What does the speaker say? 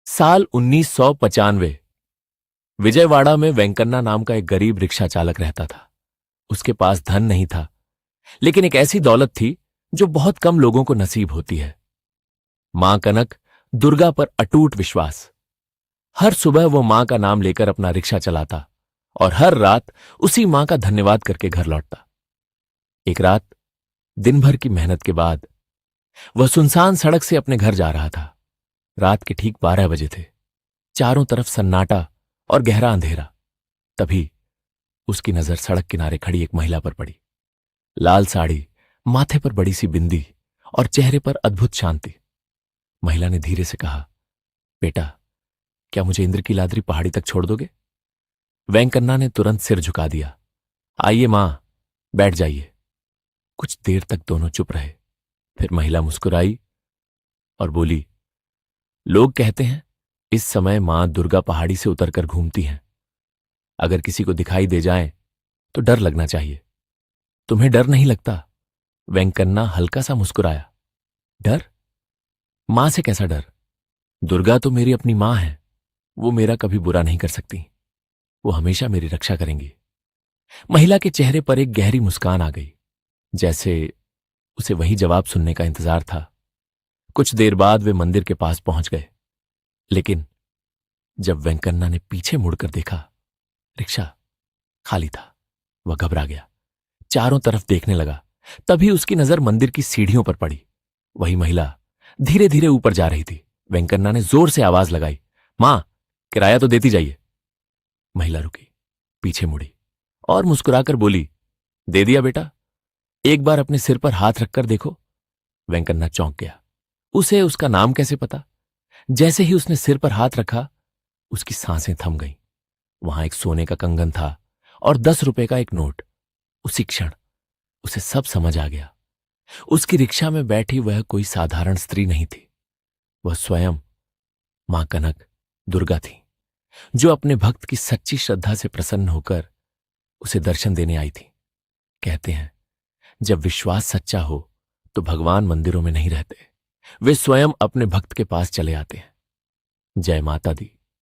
साल 1995। विजयवाड़ा में वेंकन्ना नाम का एक गरीब रिक्शा चालक रहता था। उसके पास धन नहीं था, लेकिन एक ऐसी दौलत थी जो बहुत कम लोगों को नसीब होती है। मां कनक दुर्गा पर अटूट विश्वास। हर सुबह वो मां का नाम लेकर अपना रिक्शा चलाता और हर रात उसी मां का धन्यवाद करके घर लौटता। एक रात दिन भर की मेहनत के बाद वह सुनसान सड़क से अपने घर जा रहा था। रात के ठीक 12 बजे थे। चारों तरफ सन्नाटा और गहरा अंधेरा। तभी उसकी नजर सड़क किनारे खड़ी एक महिला पर पड़ी। लाल साड़ी, माथे पर बड़ी सी बिंदी और चेहरे पर अद्भुत शांति। महिला ने धीरे से कहा, बेटा, क्या मुझे इंद्र की लादरी पहाड़ी तक छोड़ दोगे? वेंकन्ना ने तुरंत सिर झुका दिया। आइए मां, बैठ जाइए। कुछ देर तक दोनों चुप रहे। फिर महिला मुस्कुराई और बोली, लोग कहते हैं इस समय मां दुर्गा पहाड़ी से उतरकर घूमती हैं। अगर किसी को दिखाई दे जाए तो डर लगना चाहिए। तुम्हें डर नहीं लगता? वेंकन्ना हल्का सा मुस्कुराया। डर? मां से कैसा डर? दुर्गा तो मेरी अपनी मां है। वो मेरा कभी बुरा नहीं कर सकती। वो हमेशा मेरी रक्षा करेंगी। महिला के चेहरे पर एक गहरी मुस्कान आ गई, जैसे उसे वही जवाब सुनने का इंतजार था। कुछ देर बाद वे मंदिर के पास पहुंच गए, लेकिन जब वेंकन्ना ने पीछे मुड़कर देखा, रिक्शा खाली था। वह घबरा गया, चारों तरफ देखने लगा। तभी उसकी नजर मंदिर की सीढ़ियों पर पड़ी। वही महिला धीरे धीरे ऊपर जा रही थी। वेंकन्ना ने जोर से आवाज लगाई, मां, किराया तो देती जाइए। महिला रुकी, पीछे मुड़ी और मुस्कुराकर बोली, दे दिया बेटा। एक बार अपने सिर पर हाथ रखकर देखो। वेंकन्ना चौंक गया। उसे उसका नाम कैसे पता? जैसे ही उसने सिर पर हाथ रखा, उसकी सांसें थम गईं। वहां एक सोने का कंगन था और 10 रुपए का एक नोट। उसी क्षण उसे सब समझ आ गया। उसकी रिक्शा में बैठी वह कोई साधारण स्त्री नहीं थी। वह स्वयं मां कनक दुर्गा थी, जो अपने भक्त की सच्ची श्रद्धा से प्रसन्न होकर उसे दर्शन देने आई थी। कहते हैं, जब विश्वास सच्चा हो तो भगवान मंदिरों में नहीं रहते, वे स्वयं अपने भक्त के पास चले आते हैं। जय माता दी।